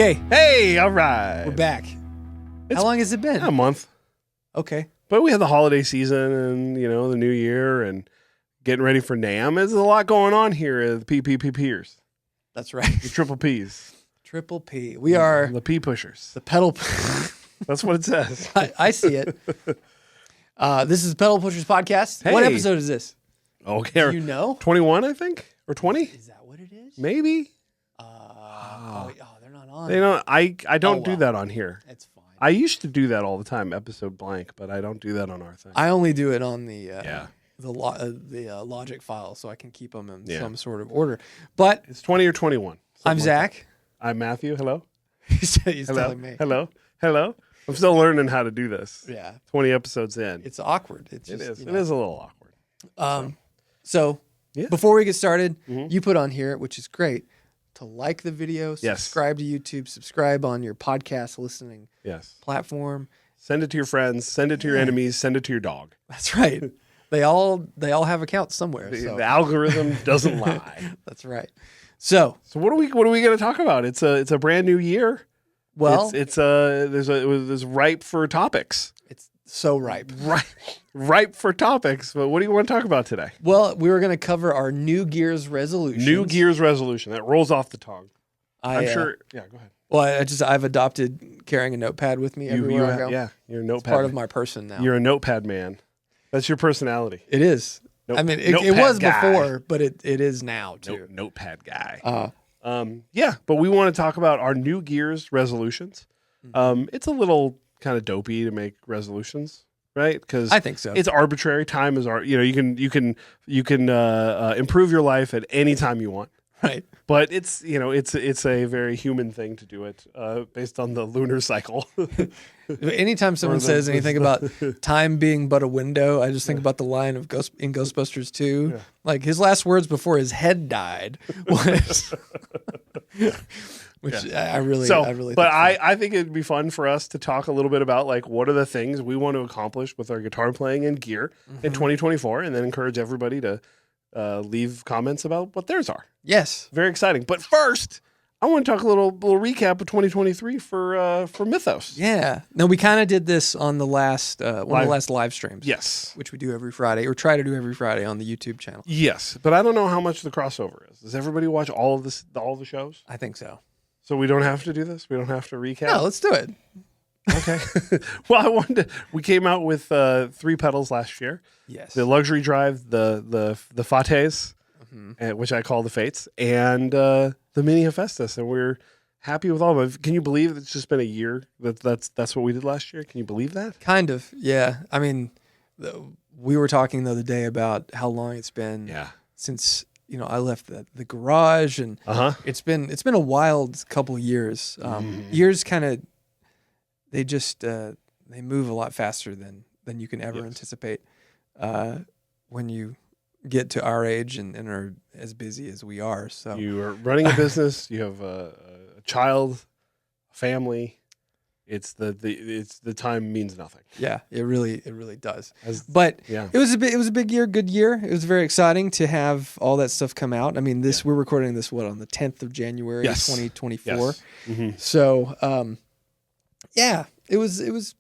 Okay, Hey, all right. we're back. It's How long has it been? A month. Okay. But we had the holiday season and, the new year and getting ready for NAMM. There's a lot going on here at the PPPers. That's right. The triple Ps. Triple P. We are The P pushers. the pedal. That's what it says. I see it. This is the Pedal Pushers Podcast. What Hey. episode is this? Okay. Do you know? 21, I think? Or 20? Is that what it is? Maybe. They're not on. I don't do well. that on here. It's fine. I used to do that all the time, episode blank, but I don't do that on our thing. I only do it on the Yeah. Logic file, so I can keep them in Yeah. some sort of order. But It's 20 or 21. I'm something like Zach. that. I'm Matthew. Hello. He's Hello. telling me. Hello. Hello. I'm still learning how to do this. Yeah, 20 episodes in. it's awkward. It's It just, is. you It know. is a little awkward. So Yeah. before we get started, Mhm. you put on here, which is great, to like the video, Yes. subscribe to YouTube, subscribe on your podcast listening Yes. platform. Send it to your friends. Send it to your Yeah. enemies. Send it to your dog. That's right. They all have accounts somewhere. The, So the algorithm doesn't lie. that's right. So So what are we going to talk about? It's a brand new year. well, There's ripe for topics. it's so ripe. Ripe for topics. But what do you want to talk about today? Well, we were going to cover our New Gear's resolutions. New Gear's resolution that rolls off the tongue. I'm I'm sure. Yeah, go ahead. Well, I've adopted carrying a notepad with me everywhere I go. Yeah, you're a It's notepad. part of my person now. You're a notepad man. That's your personality. It is. Nope. I mean, it Notepad was guy. before, but it is now too. Notepad guy. Uh, Yeah, but we want to talk about our New Gear's resolutions. It's a little kind of dopey to make resolutions, right? Because I think so. it's arbitrary. Time is you can improve your life at any time you want. Right. But it's a very human thing to do it based on the lunar cycle. Anytime someone the- says anything about time being but a window, I just think about the line of in Ghostbusters 2. Yeah. Like his last words before his head died was, which I really think But I think it'd be fun for us to talk a little bit about like what are the things we want to accomplish with our guitar playing and gear in 2024, and then encourage everybody to leave comments about what theirs are. yes. Very exciting. But first, I want to talk a little recap of 2023 for Mythos. Yeah. No, we kind of did this on the last one of Live- the last live streams. Yes. Which we do every Friday, or try to do every Friday on the YouTube channel. Yes, but I don't know how much the crossover is. Does everybody watch all the shows? I think so. So we don't have to do this. We don't have to recap. No, let's do it. Okay. Well, we came out with 3 pedals last year. Yes. The luxury drive, the Fates, which I call the Fates, and the Mini Hephaestus, and we're happy with all of them. Can you believe it's just been a year? That's what we did last year. Can you believe that? Kind of, yeah. I mean, we were talking the other day about how long it's been since I left the garage, and it's been a wild couple years. Years kind of they move a lot faster than you can ever anticipate when you get to our age and are as busy as we are. So You are running a business. You have a child, a family. It's the time means nothing. yeah, it really does. But It was a big year, good year. It was very exciting to have all that stuff come out. I mean, we're recording this on the 10th of January, 2024. Yes. Mm-hmm. So, it was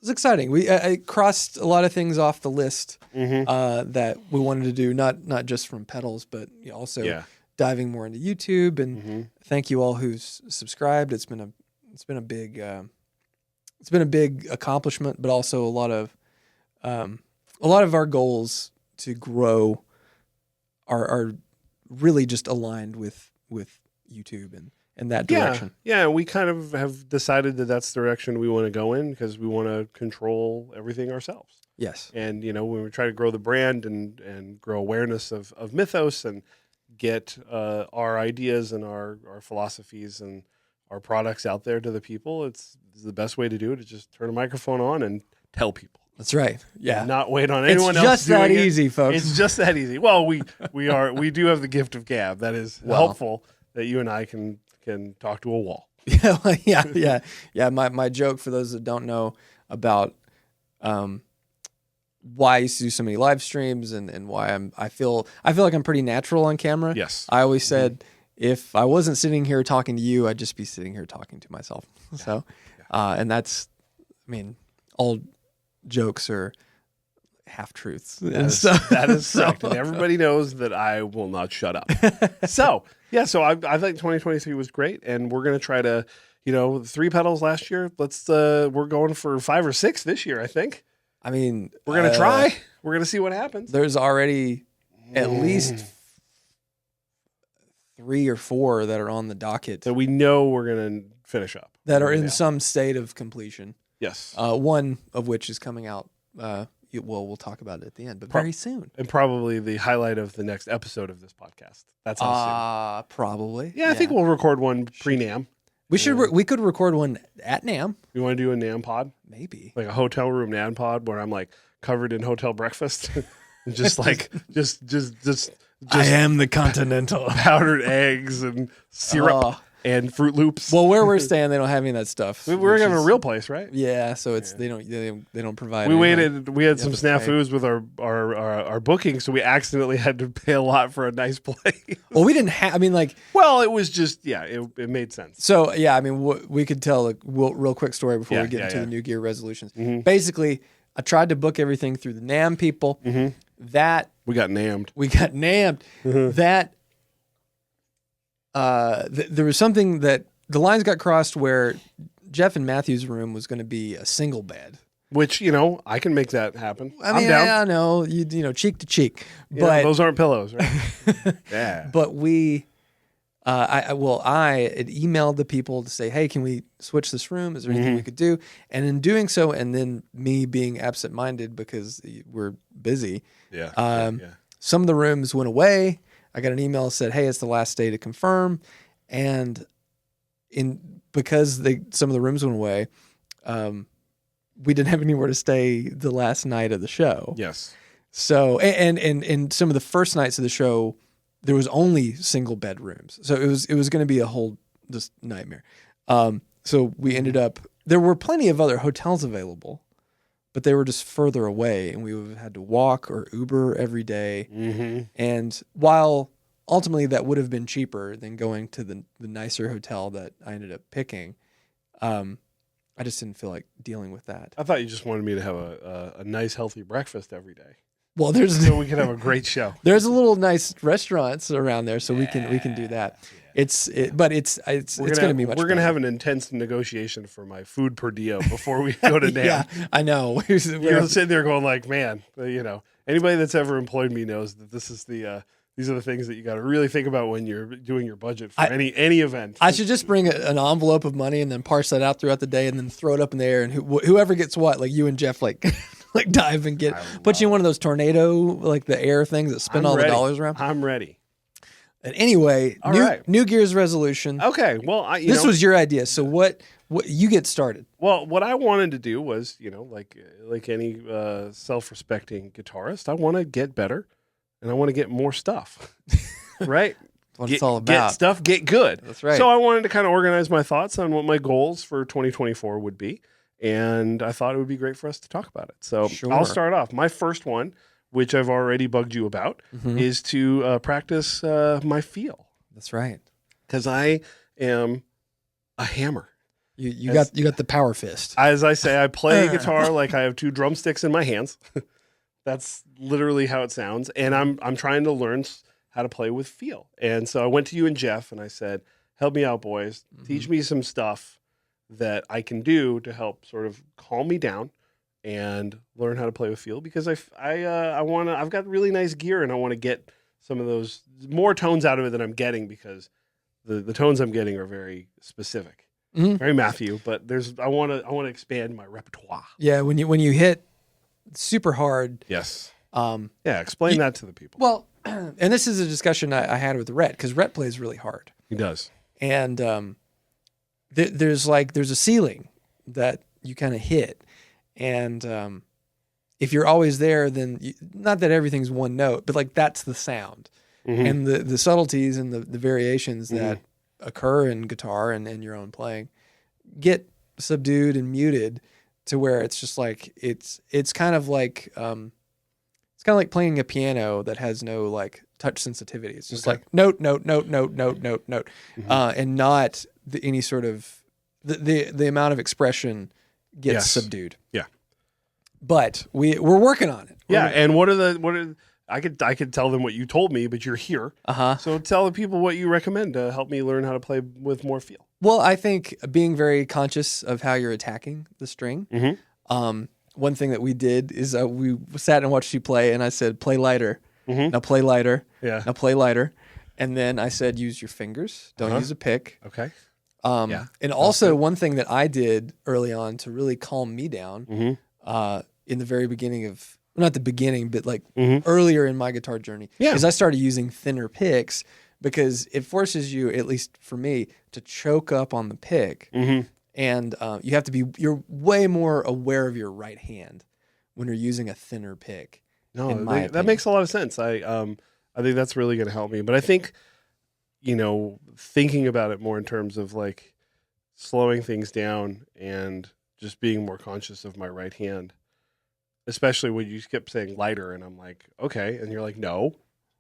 exciting. I crossed a lot of things off the list that we wanted to do, not just from pedals, but also diving more into YouTube. And thank you all who's subscribed. It's been a big accomplishment, but also a lot of our goals to grow are really just aligned with YouTube and that direction. Yeah, we kind of have decided that that's the direction we want to go in because we want to control everything ourselves. Yes. And, when we try to grow the brand and grow awareness of Mythos and get our ideas and our philosophies and our products out there to the people, it's the best way to do it is just turn a microphone on and tell people. That's right. Yeah. And not wait on anyone else. It's just that doing easy, it. folks. It's just that easy. Well, we do have the gift of gab. That is helpful that you and I can talk to a wall. Yeah. My joke for those that don't know about why I used to do so many live streams and why I feel like I'm pretty natural on camera. Yes. I always said if I wasn't sitting here talking to you, I'd just be sitting here talking to myself. Yeah. So, and that's, I mean, all jokes are half truths. That is correct. And everybody knows that I will not shut up. So I think 2023 was great, and we're going to try to, 3 pedals last year. We're going for 5 or 6 this year, I think. I mean, we're going to try. We're going to see what happens. There's already at least 3 or 4 that are on the docket that we know we're going to finish up, that are in some state of completion. Yes. One of which is coming out. We'll talk about it at the end, but very soon. And probably the highlight of the next episode of this podcast. That's how soon. Probably. Yeah, I think we'll record one pre-NAMM. We could record one at NAMM. You want to do a NAMM pod? Maybe. Like a hotel room NAMM pod where I'm like covered in hotel breakfast. just I am the Continental. Powdered eggs and syrup and Fruit Loops. Well, where we're staying, they don't have any of that stuff. We're having a real place, right? Yeah, so it's they don't provide. We waited. We had some snafus with our booking, so we accidentally had to pay a lot for a nice place. Well, we didn't have. I mean, like. Well, it was just it made sense. So yeah, I mean, we could tell a real quick story before we get into the new gear resolutions. Mm-hmm. Basically, I tried to book everything through the NAMM people. Mm-hmm. That we got NAMMed. Mm-hmm. That there was something that the lines got crossed where Jeff and Matthew's room was going to be a single bed. Which, I can make that happen. I mean, I'm down. I know, cheek to cheek. But those aren't pillows, right? Yeah. But I had emailed the people to say, hey, can we switch this room? Is there anything we could do? And in doing so, and then me being absent-minded because we're busy, some of the rooms went away. I got an email that said, hey, it's the last day to confirm. And because some of the rooms went away, we didn't have anywhere to stay the last night of the show. Yes. So, and some of the first nights of the show, there was only single bedrooms. So it was going to be a whole just nightmare. So we ended up, there were plenty of other hotels available, but they were just further away, and we would have had to walk or Uber every day. Mm-hmm. And while ultimately that would have been cheaper than going to the nicer hotel that I ended up picking, I just didn't feel like dealing with that. I thought you just wanted me to have a nice, healthy breakfast every day. Well, so we can have a great show. There's a little nice restaurants around there, so we can do that. Yeah. It's going to be much. We're going to have an intense negotiation for my food per diem before we go to NAMM. Yeah, I know. You're sitting there going like, man, anybody that's ever employed me knows that this is these are the things that you got to really think about when you're doing your budget for any event. I should just bring an envelope of money and then parse that out throughout the day and then throw it up in the air, and whoever gets what, like you and Jeff, like dive and put you in one of those tornado, like the air things that spin the dollars around. I'm ready. And anyway, new Gear's resolution. Okay, well, this was your idea. So what you get started? Well, what I wanted to do was, like any self-respecting guitarist, I want to get better. And I want to get more stuff, right? That's what it's all about. Get stuff, get good. That's right. So I wanted to kind of organize my thoughts on what my goals for 2024 would be. And I thought it would be great for us to talk about it. So I'll start off. My first one, which I've already bugged you about, is to practice my feel. That's right. Because I am a hammer. You got the power fist. As I say, I play guitar like I have 2 drumsticks in my hands. That's literally how it sounds. And I'm trying to learn how to play with feel. And so I went to you and Jeff and I said, help me out, boys. Teach me some stuff that I can do to help sort of calm me down and learn how to play with feel, because I've got really nice gear and I want to get some of those more tones out of it than I'm getting, because the tones I'm getting are very specific. Very Matthew, but I want to expand my repertoire. Yeah, when you hit super hard. Yes. Explain that to the people. Well, and this is a discussion I had with Rhett, because Rhett plays really hard. He does. And there's a ceiling that you kind of hit. And if you're always there, then not that everything's one note, but like that's the sound. And the subtleties and the variations that occur in guitar and your own playing get subdued and muted to where it's just like it's kind of like playing a piano that has no like touch sensitivity. It's just like note, note, note, note, note, note, note, and not any sort of the amount of expression gets subdued. Yeah, but we're working on it. And what are I could tell them what you told me, but you're here. So tell the people what you recommend to help me learn how to play with more feel. Well, I think being very conscious of how you're attacking the string. One thing that we did is we sat and watched you play, and I said, play lighter. Now play lighter. Yeah. Now play lighter. And then I said, use your fingers. Don't use a pick. Okay. And also one thing that I did early on to really calm me down in the very beginning of, not the beginning, but like earlier in my guitar journey, is I started using thinner picks because it forces you, at least for me, to choke up on the pick. And you have to be, you're way more aware of your right hand when you're using a thinner pick. No, that makes a lot of sense. I think that's really going to help me. But I think, thinking about it more in terms of like slowing things down and just being more conscious of my right hand, especially when you kept saying lighter, and I'm like, okay, and you're like, no,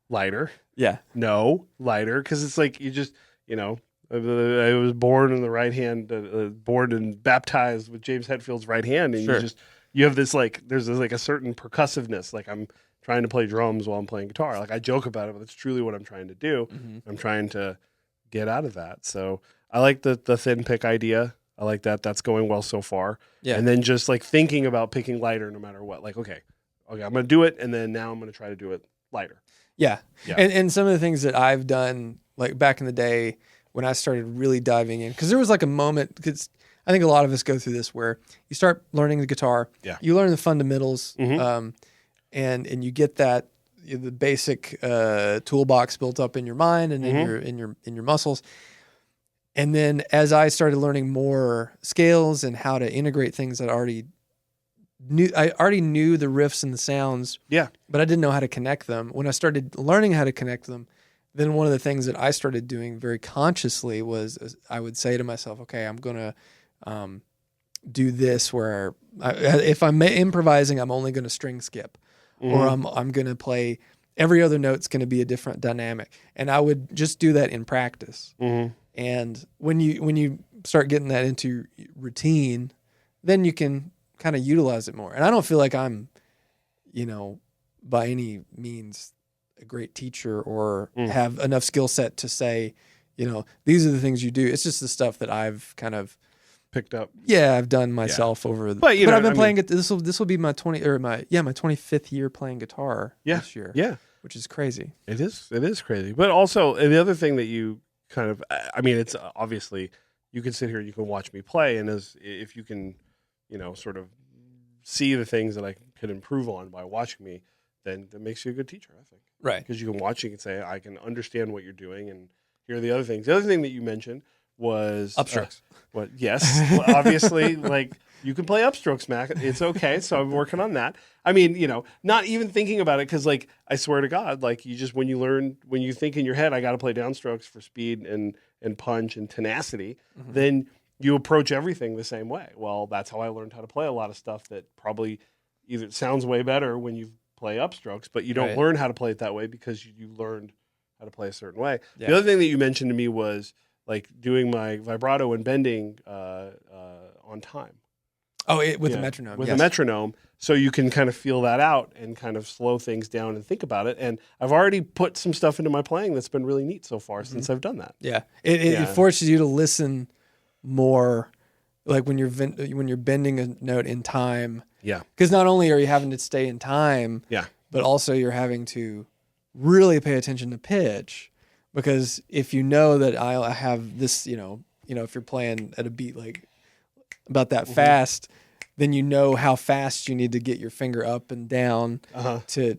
lighter. Yeah. No, lighter, because it's like you just, I was born in the right hand, born and baptized with James Hetfield's right hand, and you have this like, there's this, like a certain percussiveness, like I'm trying to play drums while I'm playing guitar. Like I joke about it, but it's truly what I'm trying to do. I'm trying to get out of that. So I like the thin pick idea. I like that. That's going well so far. Yeah. And then just like thinking about picking lighter no matter what. Like, okay, I'm going to do it, and then now I'm going to try to do it lighter. Yeah. And some of the things that I've done, like back in the day when I started really diving in, because there was like a moment, because I think a lot of us go through this where you start learning the guitar, you learn the fundamentals, and you get that the basic toolbox built up in your mind and in your muscles. And then as I started learning more scales and how to integrate things that I already knew the riffs and the sounds, but I didn't know how to connect them. When I started learning how to connect them, then one of the things that I started doing very consciously was I would say to myself, okay, I'm going to do this where if I'm improvising, I'm only going to string skip, or I'm going to play every other note's going to be a different dynamic. And I would just do that in practice. And when you start getting that into routine, then you can kind of utilize it more. And I don't feel like I'm, by any means a great teacher or have enough skill set to say, these are the things you do. It's just the stuff that I've kind of picked up. Yeah, I've done myself over. But I've been playing it. This will be my 25th year playing guitar this year. Yeah, which is crazy. It is crazy. But also, and the other thing that you kind of, it's obviously you can sit here, you can watch me play, and if you can, sort of see the things that I could improve on by watching me, then that makes you a good teacher, I think. Right. Because you can watch, you can say, I can understand what you're doing, and here are the other things. The other thing that you mentioned was upstrokes. Yes, well, obviously, like you can play upstrokes, Mac. It's okay. So I'm working on that. Not even thinking about it, because like I swear to God, like you just when you think in your head, I got to play downstrokes for speed and punch and tenacity, then you approach everything the same way. Well, that's how I learned how to play a lot of stuff that probably either sounds way better when you play upstrokes, but you don't learn how to play it that way because you learned how to play a certain way. Yeah. The other thing that you mentioned to me was like doing my vibrato and bending on time. Oh, with the metronome. With the metronome, so you can kind of feel that out and kind of slow things down and think about it. And I've already put some stuff into my playing that's been really neat so far since I've done that. Yeah, it forces you to listen more, like when you're bending a note in time. Yeah, because not only are you having to stay in time, but also you're having to really pay attention to pitch, because if you know that I have this, if you're playing at a beat like about that fast, then you know how fast you need to get your finger up and down to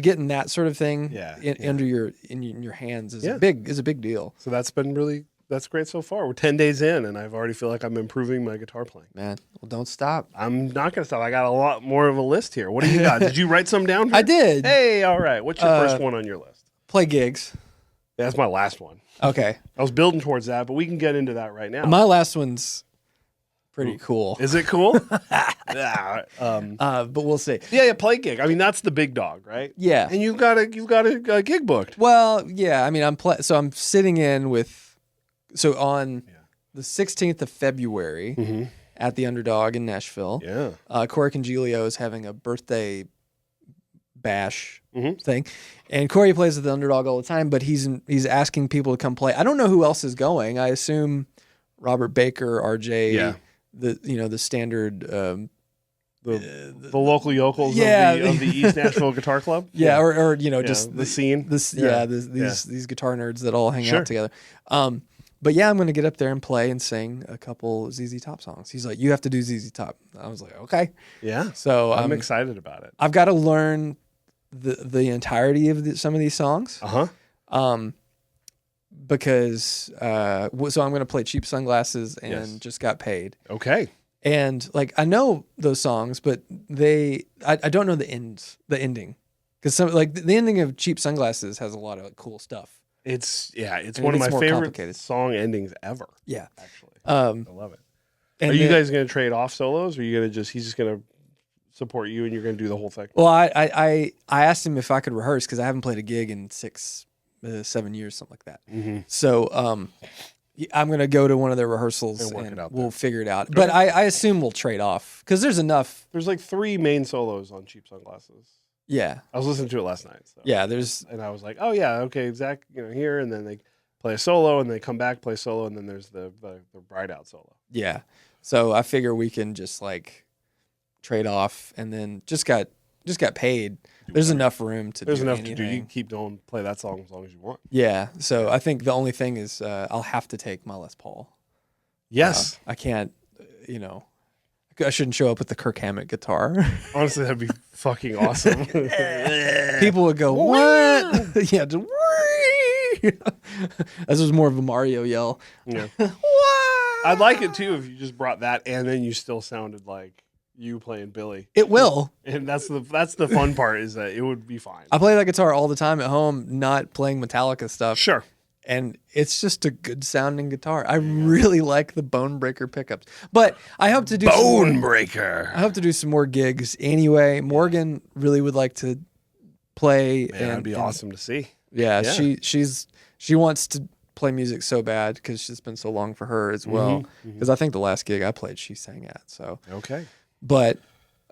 get in that sort of thing under your hands is a big deal. So that's great so far. We're 10 days in, and I've already feel like I'm improving my guitar playing. Man, well, don't stop. I'm not going to stop. I got a lot more of a list here. What do you got? Did you write some down? I did. Hey, all right. What's your first one on your list? Play gigs. Yeah, that's my last one. Okay. I was building towards that, but we can get into that right now. My last one's pretty cool. Is it cool? Yeah. But we'll see. Yeah, play gig. I mean, that's the big dog, right? Yeah. And you've got a gig booked. Well, yeah. I mean, I'm sitting in with on the 16th of February at the Underdog in Nashville. Yeah. Corey Congilio is having a birthday bash thing, and Corey plays at the Underdog all the time, but he's asking people to come play. I don't know who else is going. I assume Robert Baker, RJ, the standard, the local yokels of the East Nashville Guitar Club. Yeah, or just the scene. These guitar nerds that all hang out together. But yeah, I'm going to get up there and play and sing a couple ZZ Top songs. He's like, you have to do ZZ Top. I was like, okay. Yeah. So I'm excited about it. I've got to learn the entirety of some of these songs. Because so I'm going to play Cheap Sunglasses and Just Got Paid. Okay. And like I know those songs, but I don't know the ending. Because the ending of Cheap Sunglasses has a lot of cool stuff. It's one of my favorite song endings ever. Yeah, actually, I love it. Are you guys going to trade off solos, or are you going to he's just going to support you and you're going to do the whole thing? Well, I asked him if I could rehearse because I haven't played a gig in 7 years, something like that. So I'm going to go to one of their rehearsals and we'll figure it out. But I assume we'll trade off because there's enough. There's like 3 main solos on Cheap Sunglasses. Yeah, I was listening to it last night. So. Yeah, and I was like, oh yeah, okay, Zach, here, and then they play a solo, and they come back, play solo, and then there's the Bride Out solo. Yeah, so I figure we can just like trade off, and then just got paid. There's enough room to. There's do enough anything. to do. You can keep going, play that song as long as you want. Yeah, so I think the only thing is I'll have to take my Les Paul. Yes, I can't. I shouldn't show up with the Kirk Hammett guitar. Honestly, that'd be fucking awesome. People would go, what? Yeah, just, this was more of a Mario yell. Yeah. I'd like it too if you just brought that and then you still sounded like you playing Billy. It will. And that's the fun part is that it would be fine. I play that guitar all the time at home, not playing Metallica stuff. Sure. And it's just a good sounding guitar. I really like the Bone Breaker pickups. But I hope to do Bone Breaker. I hope to do some more gigs anyway. Morgan really would like to play. Man, that'd be awesome to see. Yeah, she wants to play music so bad because it's been so long for her as well. Because I think the last gig I played, she sang at. So okay. But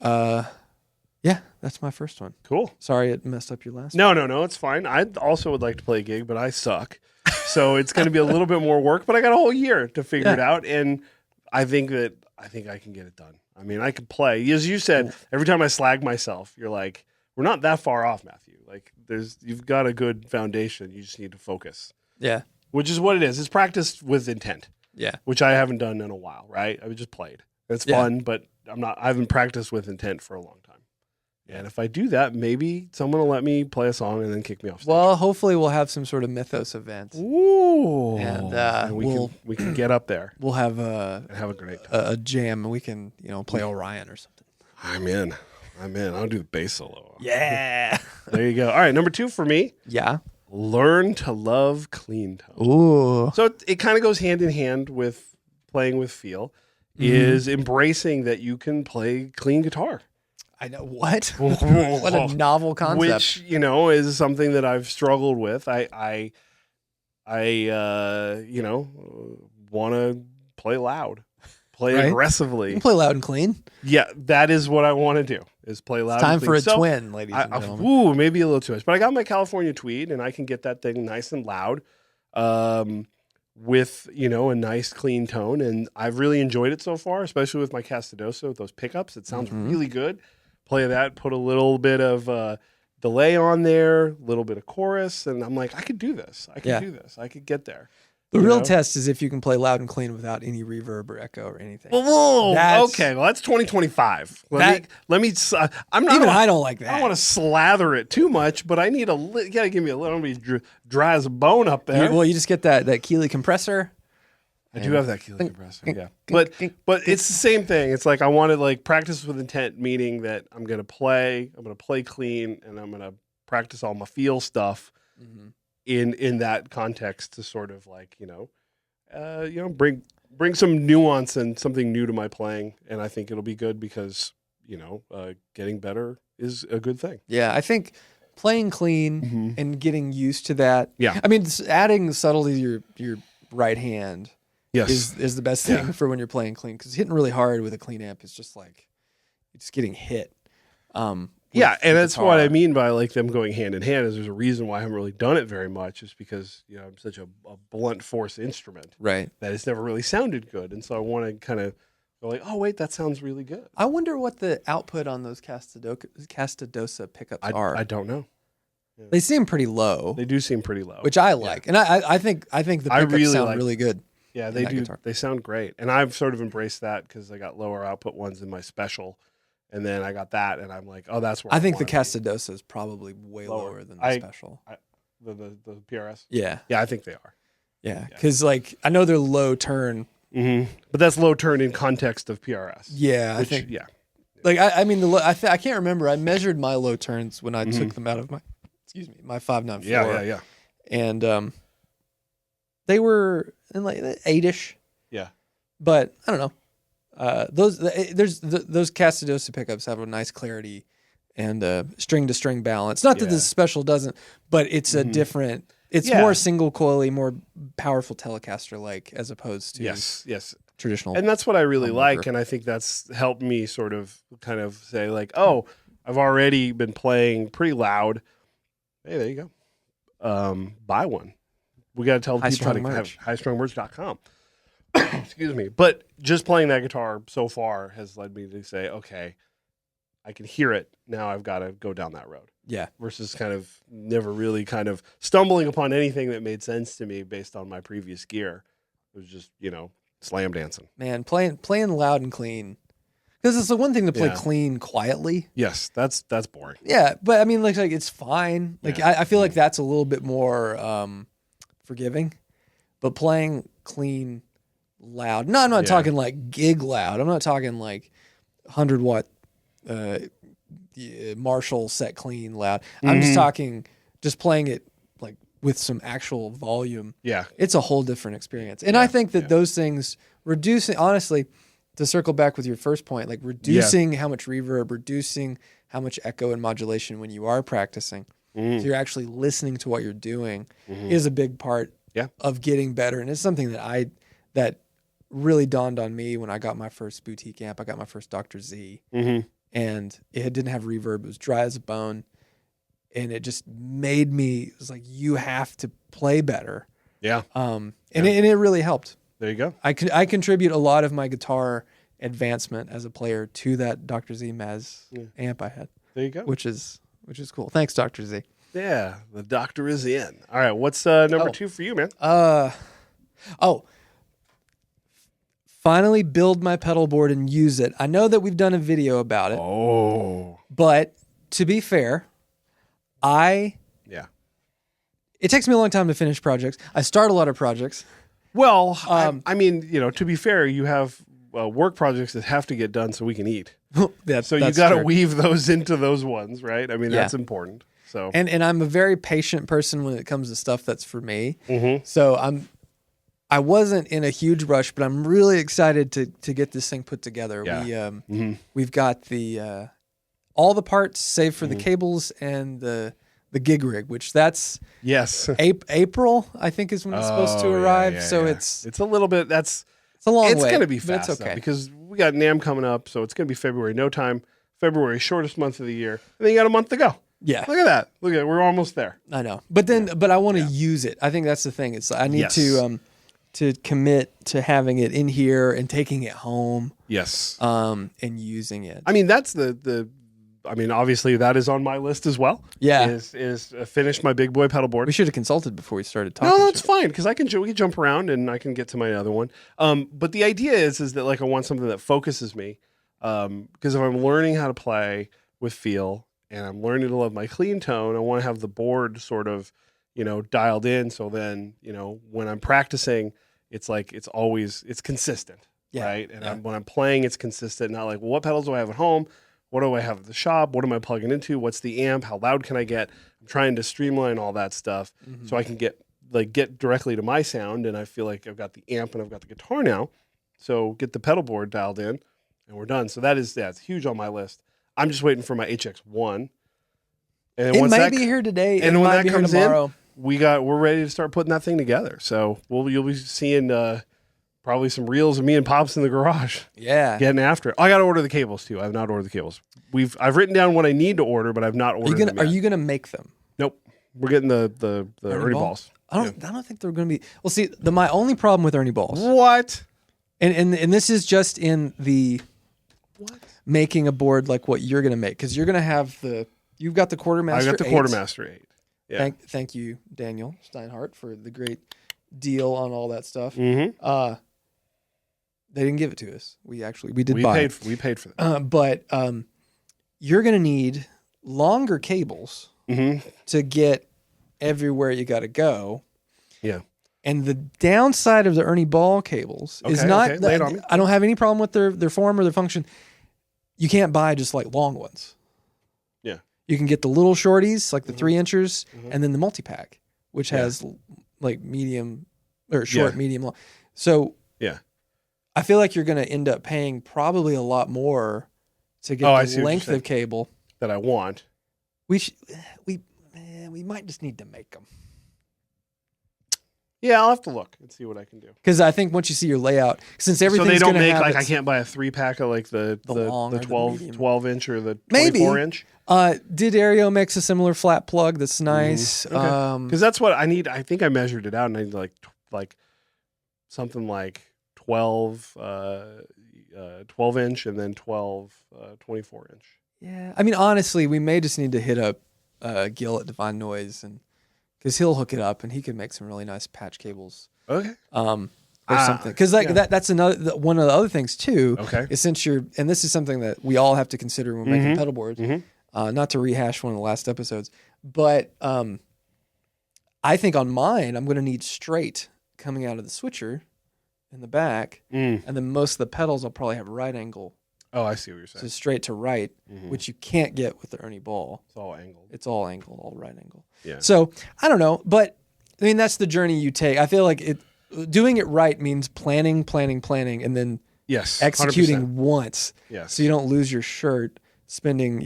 yeah, that's my first one. Cool. Sorry it messed up your last one. No, it's fine. I also would like to play a gig, but I suck. So it's going to be a little bit more work, but I got a whole year to figure it out. And I think I can get it done. I mean, I could play. As you said, every time I slag myself, you're like, we're not that far off, Matthew. Like you've got a good foundation. You just need to focus. Yeah. Which is what it is. It's practice with intent. Yeah. Which I haven't done in a while, right? I've just played. It's fun, but I haven't practiced with intent for a long time. And if I do that, maybe someone will let me play a song and then kick me off stage. Well, hopefully we'll have some sort of Mythos event. Ooh. And we can get up there. We'll have and have a great time. A jam, and we can, play Orion or something. I'm in. I'll do the bass solo. Yeah. There you go. All right, number 2 for me. Yeah. Learn to love clean tone. Ooh. So it kind of goes hand in hand with playing with feel, is embracing that you can play clean guitar. I know. What? What a novel concept. Which, is something that I've struggled with. I want to play loud, play aggressively. You can play loud and clean. Yeah, that is what I want to do, is play loud it's time and clean. for a twin, ladies and gentlemen. Ooh, maybe a little too much. But I got my California Tweed, and I can get that thing nice and loud with, a nice clean tone. And I've really enjoyed it so far, especially with my Castadoso, with those pickups. It sounds really good. Play that, put a little bit of delay on there, a little bit of chorus, and I'm like, I could do this. I could do this. I could get there. The real test is if you can play loud and clean without any reverb or echo or anything. Whoa! Okay, well, that's 2025. Let me. I'm not. Even I don't like that. I don't want to slather it too much, but I need you gotta give me a little bit dry as a bone up there. You just get that Keeley compressor. I do have that Keeley compressor, yeah. But it's the same thing. It's like I want to practice with intent, meaning that I'm gonna play clean, and I'm gonna practice all my feel stuff in that context to sort of bring bring some nuance and something new to my playing, and I think it'll be good because getting better is a good thing. Yeah, I think playing clean and getting used to that. Yeah, I mean, adding subtlety to your right hand. Yes, is the best thing for when you're playing clean, because hitting really hard with a clean amp is just like it's getting hit. And that's what I mean by like them going hand in hand. Is there's a reason why I haven't really done it very much, is because I'm such a blunt force instrument, right? That it's never really sounded good, and so I want to kind of go like, oh wait, that sounds really good. I wonder what the output on those Castadosa pickups are. I don't know. Yeah. They seem pretty low. They do seem pretty low, which I like, and I think the pickups sound really good. Yeah, they do. Guitar. They sound great, and I've sort of embraced that because I got lower output ones in my special, and then I got that, and I'm like, oh, that's where I think the Castadosa is probably way lower than the special. The PRS. Yeah, I think they are. Yeah, because like I know they're low turn, but that's low turn in context of PRS. Yeah, I think. Yeah, like I mean I can't remember. I measured my low turns when I took them out of my 594. Yeah, and they were in like 8-ish. Yeah. But I don't know. Those Castadosa pickups have a nice clarity and string to string balance. Not that the special doesn't, but it's a different. It's more single coily, more powerful Telecaster like, as opposed to traditional. And that's what I really like, and I think that's helped me sort of kind of say like, oh, I've already been playing pretty loud. Hey, there you go. Buy one. We got to tell people how to have highstrungmerch.com. Excuse me. But just playing that guitar so far has led me to say, okay, I can hear it. Now I've got to go down that road. Yeah. Versus kind of never really kind of stumbling upon anything that made sense to me based on my previous gear. It was just, slam dancing. Man, playing loud and clean. Because it's the one thing to play clean quietly. Yes, that's boring. Yeah, but I mean, like it's fine. Like I feel like that's a little bit more forgiving. But playing clean loud. No, I'm not talking like gig loud. I'm not talking like 100-watt Marshall set clean loud. I'm just talking just playing it like with some actual volume. Yeah. It's a whole different experience. And I think that those things reducing, honestly, to circle back with your first point, like reducing how much reverb, reducing how much echo and modulation when you are practicing, so you're actually listening to what you're doing, is a big part of getting better. And it's something that really dawned on me when I got my first boutique amp. I got my first Dr. Z, and it didn't have reverb. It was dry as a bone, and it just made me. It was like, you have to play better. Yeah. And it really helped. There you go. I contribute a lot of my guitar advancement as a player to that Dr. Z Maz amp I had. There you go. Which is cool. Thanks, Dr. Z. Yeah, the doctor is in. All right, what's number 2 for you, man? Finally build my pedal board and use it. I know that we've done a video about it. Oh. But to be fair, it takes me a long time to finish projects. I start a lot of projects. Well, I mean, to be fair, you have work projects that have to get done so we can eat. So you got to weave those into those ones, right? I mean, that's important. So and I'm a very patient person when it comes to stuff that's for me. So I wasn't in a huge rush, but I'm really excited to get this thing put together. Yeah. We've got the all the parts save for the cables and the gig rig, which that's April, I think, is when it's supposed to arrive. It's a little bit. It's a long way. It's going to be fast, but it's okay, because we got NAMM coming up, so it's going to be February. No time. February, shortest month of the year, and then you got a month to go. Yeah, look at that. Look at it. We're almost there. I know, but I want to use it. I think that's the thing. I need to commit to having it in here and taking it home. Yes. And using it. I mean, that's obviously that is on my list as well. Yeah. Is finish my big boy pedal board. We should have consulted before we started talking. No, that's fine, because we can jump around and I can get to my other one. But the idea is that like I want something that focuses me. Because if I'm learning how to play with feel and I'm learning to love my clean tone, I want to have the board sort of, dialed in. So then, when I'm practicing, it's like it's consistent, right? And when I'm playing, it's consistent. Not like, well, what pedals do I have at home? What do I have at the shop? What am I plugging into? What's the amp? How loud can I get? I'm trying to streamline all that stuff so I can get directly to my sound. And I feel like I've got the amp and I've got the guitar now. So get the pedal board dialed in, and we're done. So it's huge on my list. I'm just waiting for my HX1. And it might be here today. And when that comes in, we're ready to start putting that thing together. So you'll be seeing probably some reels of me and Pops in the garage. Yeah, getting after it. I got to order the cables too. I've not ordered the cables. I've written down what I need to order, but I've not ordered them yet. Are you gonna make them? Nope. We're getting the Ernie balls. I don't think they're gonna be. Well, see, my only problem with Ernie balls. What? And this is just in the making a board like what you're gonna make, because you're gonna have you've got the Quartermaster. I got the Quartermaster 8. Yeah. Thank you, Daniel Steinhardt, for the great deal on all that stuff. Mm-hmm. They didn't give it to us. We did buy it. We paid for that. But you're gonna need longer cables to get everywhere you got to go. Yeah. And the downside of the Ernie Ball cables is not that I don't have any problem with their form or their function. You can't buy just like long ones. Yeah. You can get the little shorties, like the 3-inchers, and then the multi-pack, which has like medium or short, medium, long. So I feel like you're going to end up paying probably a lot more to get the length of cable that I want. We might just need to make them. Yeah, I'll have to look and see what I can do. Because I think once you see your layout, since everything's so they don't make like I can't buy a 3-pack of like the 12-inch or the 24-inch. Did Aereo makes a similar flat plug that's nice. Because that's what I need. I think I measured it out, and I need like something like 12 inch and then 12 24-inch. Yeah, I mean, honestly, we may just need to hit up Gil at Divine Noise, and because he'll hook it up and he can make some really nice patch cables. Okay. Or something, because that's another one of the other things too. Okay. Is since and this is something that we all have to consider when we're making pedal boards. Not to rehash one of the last episodes, but I think on mine I'm going to need straight coming out of the switcher in the back, and then most of the pedals I'll probably have right angle. Oh, I see what you're saying. So straight to right, which you can't get with the Ernie Ball. It's all angled. It's all angled, all right angle. Yeah. So I don't know, but I mean that's the journey you take. I feel like doing it right means planning, and then executing 100%. Once. Yes. So you don't lose your shirt spending,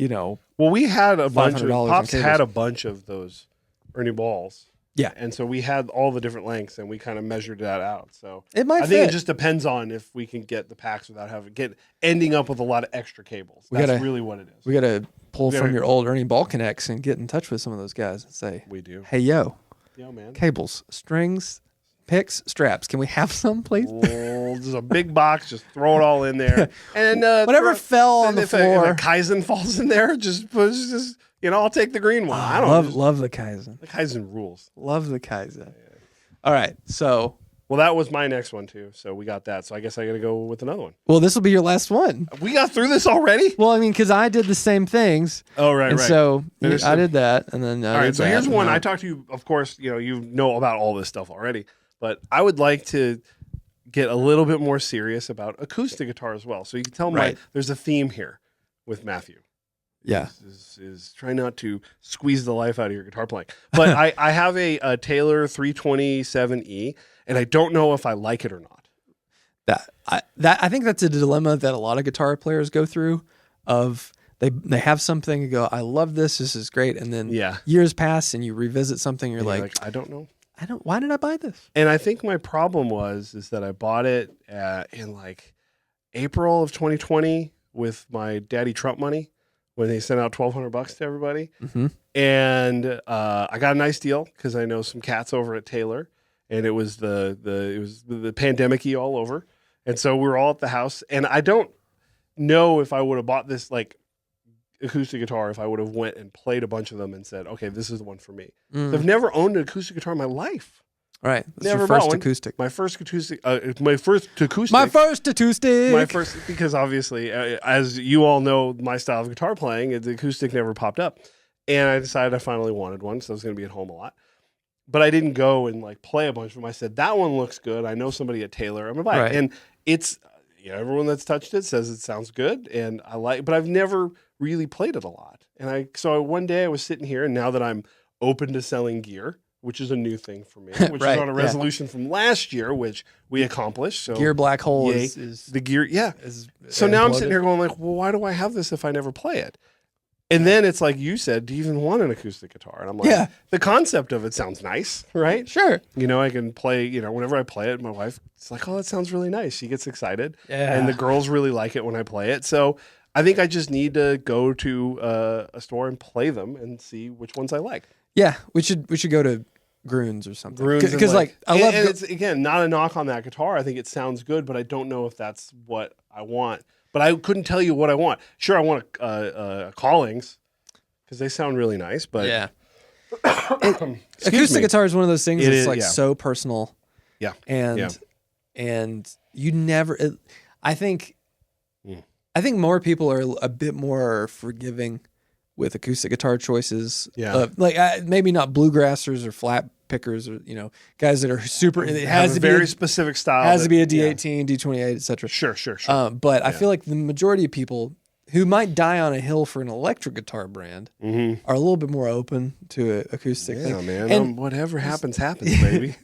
Well, we had a bunch of Pops had a bunch of those Ernie Balls. Yeah. And so we had all the different lengths, and we kind of measured that out. So it might I think it just depends on if we can get the packs without ending up with a lot of extra cables. That's really what it is. We got to pull from your old Ernie Ball connects and get in touch with some of those guys and say, we do. Hey, yo, man, cables, strings, picks, straps. Can we have some, please? There's a big box. Just throw it all in there, and whatever fell on the floor. If a Kaizen falls in there, just I'll take the green one. I don't love the Kaizen. The Kaizen rules. Love the Kaizen. Yeah. All right, so that was my next one too. So we got that. So I guess I got to go with another one. Well, this will be your last one. We got through this already. Well, I mean, because I did the same things. Oh, right, and right. So I did that, and then all right. So here's one. I talked to you. Of course, you know about all this stuff already, but I would like to get a little bit more serious about acoustic guitar as well. So you can tell there's a theme here with Matthew. Yeah, is try not to squeeze the life out of your guitar playing. But I have a Taylor 327E, and I don't know if I like it or not. I think that's a dilemma that a lot of guitar players go through. Of they have something and go, I love this. This is great, and then years pass and you revisit something. You're like, I don't know. Why did I buy this? And I think my problem is that I bought it in like April of 2020 with my Daddy Trump money, when they sent out $1,200 to everybody. And I got a nice deal because I know some cats over at Taylor, and it was the pandemic-y all over. And so we were all at the house, and I don't know if I would have bought this like acoustic guitar if I would have went and played a bunch of them and said, okay, this is the one for me. I've never owned an acoustic guitar in my life. All right. That's your first acoustic. My first acoustic. My first acoustic. My first, because obviously, as you all know, my style of guitar playing, the acoustic never popped up. And I decided I finally wanted one, so I was going to be at home a lot. But I didn't go and like play a bunch of them. I said, that one looks good. I know somebody at Taylor. I'm going to buy it. And it's, everyone that's touched it says it sounds good. And I like, but I've never really played it a lot. And so one day I was sitting here, and now that I'm open to selling gear, which is a new thing for me, which is on a resolution from last year, which we accomplished. So gear black hole is the gear. Yeah. So imploded. now I'm sitting here going like, well, why do I have this if I never play it? And then it's like you said, do you even want an acoustic guitar? And I'm like, the concept of it sounds nice, right? Sure. You know, I can play, you know, whenever I play it, my wife, it's like, oh, that sounds really nice. She gets excited. Yeah. And the girls really like it when I play it. So I think I just need to go to a store and play them and see which ones I like. Yeah, we should go to Groons or something. Because like I love. And it's, again, not a knock on that guitar. I think it sounds good, but I don't know if that's what I want. But I couldn't tell you what I want. Sure, I want a Collings because they sound really nice. But yeah, acoustic guitar is one of those things that's like so personal. Yeah, and you never. I think more people are a bit more forgiving with acoustic guitar choices. Yeah, maybe not bluegrassers or flat pickers or guys that are super. It has to be very specific style. Has to be a D18, D28, etc. Sure. But I feel like the majority of people who might die on a hill for an electric guitar brand are a little bit more open to an acoustic thing. Yeah, man. And whatever happens, baby.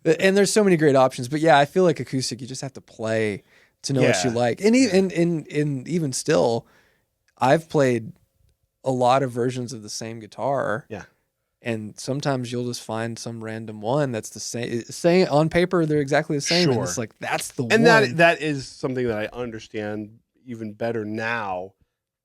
And there's so many great options. But yeah, I feel like acoustic, you just have to play to know what you like. And even still, I've played a lot of versions of the same guitar. Yeah. And sometimes you'll just find some random one that's the same. Saying on paper they're exactly the same. Sure. And it's like that's the one. And that is something that I understand even better now.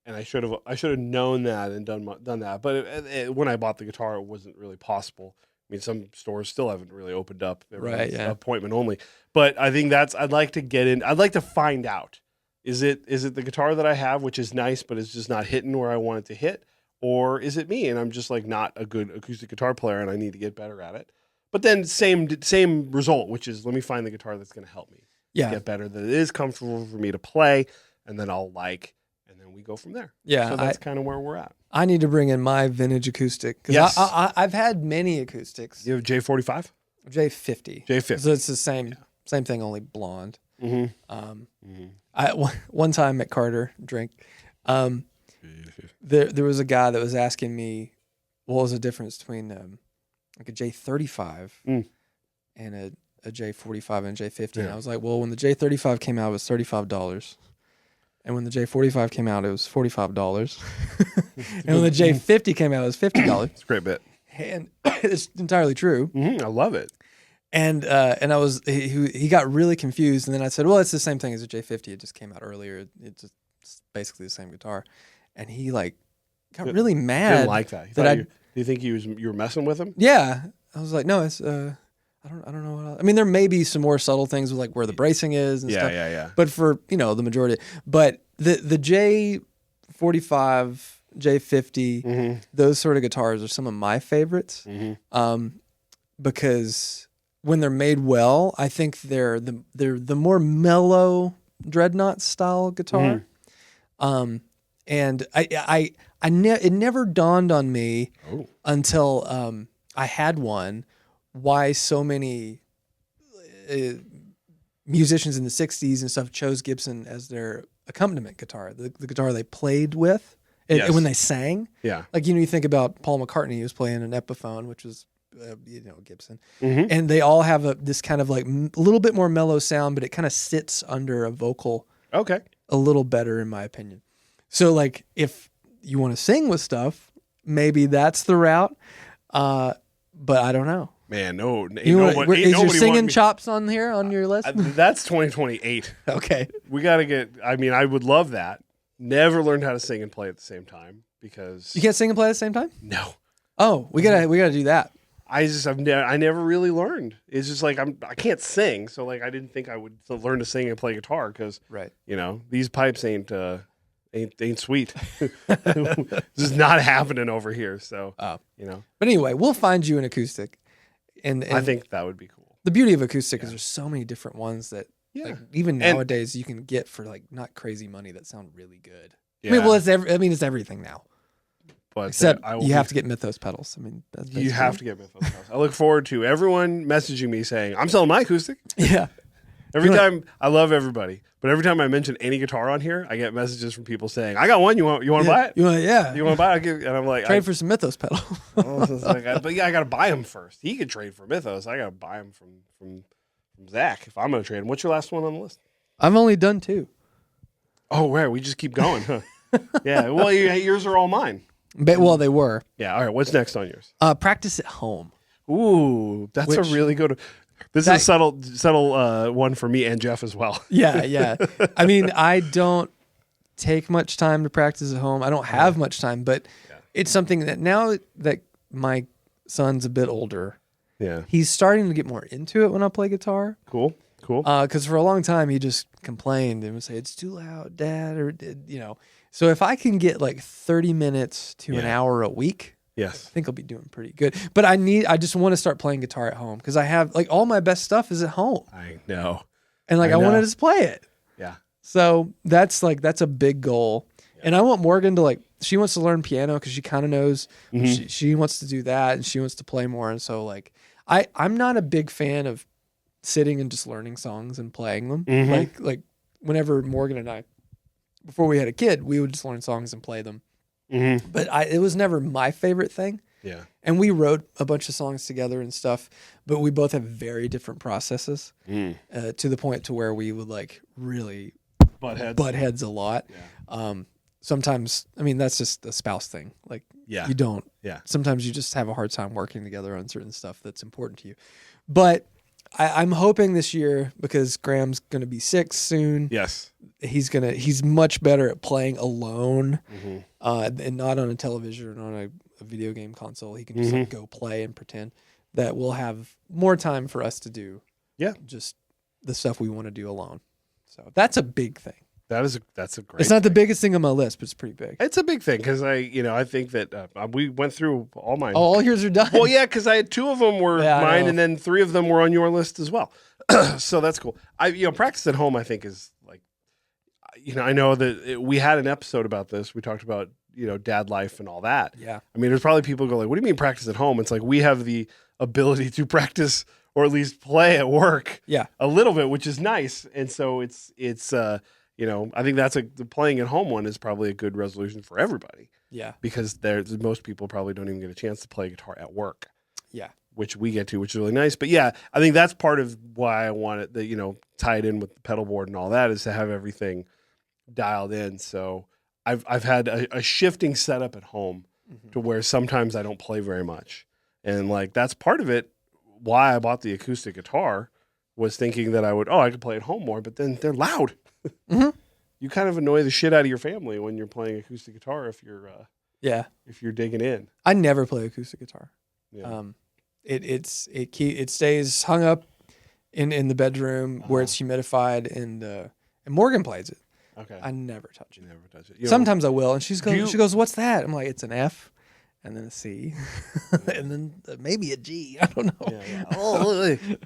And I should have known that and done that. But when I bought the guitar, it wasn't really possible. I mean, some stores still haven't really opened up. Appointment only. But I think I'd like to get in. I'd like to find out. Is it the guitar that I have, which is nice, but it's just not hitting where I want it to hit? Or is it me and I'm just like not a good acoustic guitar player and I need to get better at it? But then same result, which is let me find the guitar that's going to help me get better, that it is comfortable for me to play, and then I'll and then we go from there. Yeah. So that's kind of where we're at. I need to bring in my vintage acoustic because I've had many acoustics. You have J45? J50. J50. So it's the same thing, only blonde. Mm-hmm. One time at Carter Drink, there was a guy that was asking me what was the difference between like a J35 and a J45 and a J50. And I was like, well, when the J35 came out, it was $35. And when the J45 came out, it was $45. And when the J50 came out, it was $50. It's a great bit. And it's entirely true. I love it. And I was he got really confused, and then I said, well, it's the same thing as a J50. It just came out earlier. It's basically the same guitar. And he got really mad. Didn't like that. Do you think you were messing with him? Yeah. I was like, no, it's I don't know what else. I mean, there may be some more subtle things with like where the bracing is and stuff. Yeah. But for, the majority. But the J45, J50, those sort of guitars are some of my favorites. Because when they're made well, I think they're the more mellow dreadnought style guitar. And it never dawned on me until I had one why so many musicians in the 60s and stuff chose Gibson as their accompaniment guitar, the guitar they played with when they sang. Yeah. Like, you think about Paul McCartney, he was playing an Epiphone, which was, Gibson. And they all have this kind of like a little bit more mellow sound, but it kind of sits under a vocal a little better, in my opinion. So, like, if you want to sing with stuff, maybe that's the route. But I don't know. Man, no. Is your singing chops on here on your list? That's 2028. Okay. We got to get, I would love that. Never learned how to sing and play at the same time because. You can't sing and play at the same time? No. Oh, we gotta do that. I never really learned. It's just like I can't sing, so like I didn't think I would learn to sing and play guitar because these pipes ain't sweet. This is not happening over here. So But anyway, we'll find you an acoustic, and I think that would be cool. The beauty of acoustic is there's so many different ones that like, even nowadays you can get for like not crazy money that sound really good. Yeah. It's everything now. But except you have to get Mythos pedals. I mean, you have to get Mythos pedals. I look forward to everyone messaging me saying, I'm selling my acoustic. Yeah. Every time, I love everybody, but every time I mention any guitar on here, I get messages from people saying, "I got one. You want to buy it? You want to buy it? And I'm like, trade for some Mythos pedal." But yeah, I got to buy him first. He could trade for Mythos. I got to buy him from Zach if I'm going to trade him. What's your last one on the list? I've only done 2. Oh, right. We just keep going, huh? Yeah. Well, yours are all mine. Well, they were. Yeah. All right. What's next on yours? Practice at home. Ooh, that's a really good. This is a subtle one for me and Jeff as well. Yeah. I mean, I don't take much time to practice at home. I don't have much time, but it's something that now that my son's a bit older, he's starting to get more into it when I play guitar. Cool. Because for a long time he just complained and would say it's too loud, Dad, or So if I can get like 30 minutes to an hour a week. Yes. I think I'll be doing pretty good. But I just want to start playing guitar at home because I have like all my best stuff is at home. I know. And like I want to just play it. Yeah. So that's a big goal. Yeah. And I want Morgan to she wants to learn piano because she kind of knows she wants to do that and she wants to play more. And so like I'm not a big fan of sitting and just learning songs and playing them. Like whenever Morgan and I, before we had a kid, we would just learn songs and play them. But it was never my favorite thing. Yeah. And we wrote a bunch of songs together and stuff, but we both have very different processes to the point to where we would like really butt heads a lot. Yeah. Sometimes, I mean, that's just a spouse thing. Like you don't. Yeah. Sometimes you just have a hard time working together on certain stuff that's important to you. But I'm hoping this year, because Graham's going to be 6 soon. Yes. He's much better at playing alone and not on a television or on a video game console. He can just like go play and pretend that we'll have more time for us to do just the stuff we want to do alone. So that's a big thing. That's a great. It's not the biggest thing on my list, but it's pretty big. It's a big thing because I think that we went through all mine. Oh, all yours are done. Well, yeah, because I had 2 of them were mine, and then 3 of them were on your list as well. So that's cool. Practice at home, I think, is like, I know that we had an episode about this. We talked about dad life and all that. Yeah. I mean, there's probably people go like, "What do you mean practice at home?" It's like we have the ability to practice or at least play at work. Yeah. A little bit, which is nice, and so it's. I think that's the playing at home one is probably a good resolution for everybody. Yeah. Because most people probably don't even get a chance to play guitar at work. Yeah. Which we get to, which is really nice. But yeah, I think that's part of why I want it, tie it in with the pedal board and all that, is to have everything dialed in. So I've had a shifting setup at home to where sometimes I don't play very much. And like that's part of it why I bought the acoustic guitar, was thinking that I could play at home more, but then they're loud. You kind of annoy the shit out of your family when you're playing acoustic guitar if you're digging in. I never play acoustic guitar. Yeah. It stays hung up in the bedroom where it's humidified and Morgan plays it. Okay. I never touch it. Sometimes I will, and she goes, "What's that?" I'm like, "It's an F, and then a C, and then maybe a G. I don't know."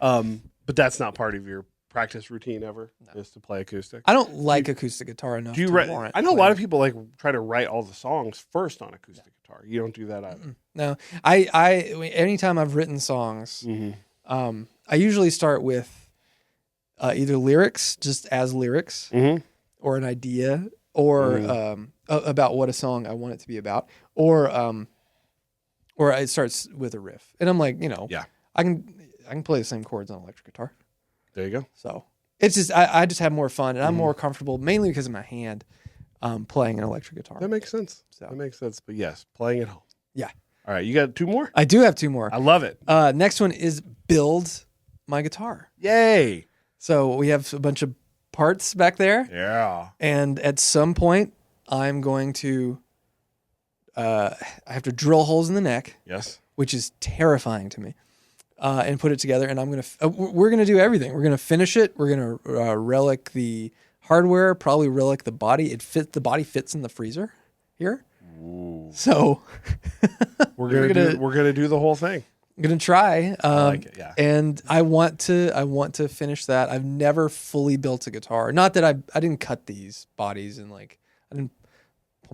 Yeah. But that's not part of your practice routine ever, is to play acoustic. I don't like acoustic guitar enough. Do you write? I know a lot of people try to write all the songs first on acoustic guitar. You don't do that either. No, I anytime I've written songs, I usually start with either lyrics, just as lyrics, or an idea, or about what a song I want it to be about, or it starts with a riff, and I'm like, I can play the same chords on electric guitar. There you go. So it's just I just have more fun, and I'm more comfortable, mainly because of my hand, playing an electric guitar. That makes sense. That makes sense. But yes, playing at home. Yeah. All right, you got 2 more? I do have 2 more. I love it. Next one is build my guitar. Yay! So we have a bunch of parts back there. Yeah. And at some point, I'm going to I have to drill holes in the neck. Yes. Which is terrifying to me. And put it together, and we're gonna do everything. We're gonna finish it. We're gonna relic the hardware, probably relic the body. The body fits in the freezer here. Ooh. So we're gonna do the whole thing. I'm gonna try. I like it, yeah. And I want to finish that. I've never fully built a guitar. Not that I didn't cut these bodies and I didn't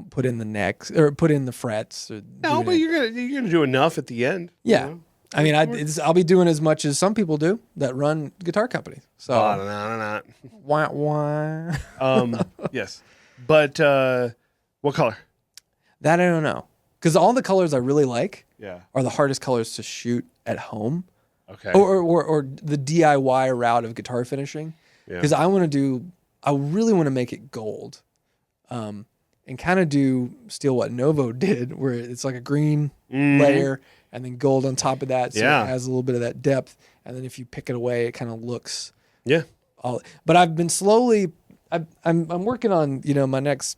put in the necks or put in the frets. No, but you're gonna do enough at the end. Yeah. I mean, I'll be doing as much as some people do that run guitar companies. So, wah, wah. Yes. But what color? That I don't know. Because all the colors I really like Yeah. are the hardest colors to shoot at home. Okay. Or the DIY route of guitar finishing. Because I really want to make it gold. And kind of steal what Novo did, where it's like a green layer and then gold on top of that. So it has a little bit of that depth. And then if you pick it away, it kind of looks. Yeah. But I've been slowly, I'm working on, my next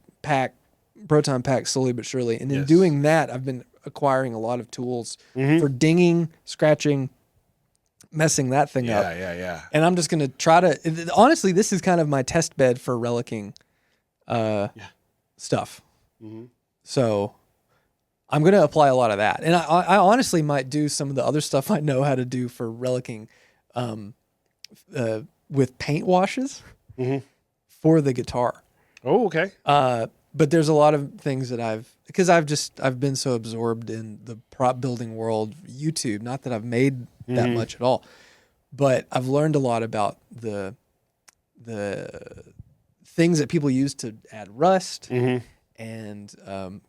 Proton pack slowly but surely. And in doing that, I've been acquiring a lot of tools for dinging, scratching, messing that thing up. Yeah. And I'm just going to try to, honestly, this is kind of my test bed for relicking stuff. So I'm going to apply a lot of that. And I honestly might do some of the other stuff I know how to do for relicking with paint washes for the guitar. Oh, okay. But there's a lot of things that I've been so absorbed in the prop building world, YouTube, not that I've made that much at all, but I've learned a lot about the things that people use to add rust and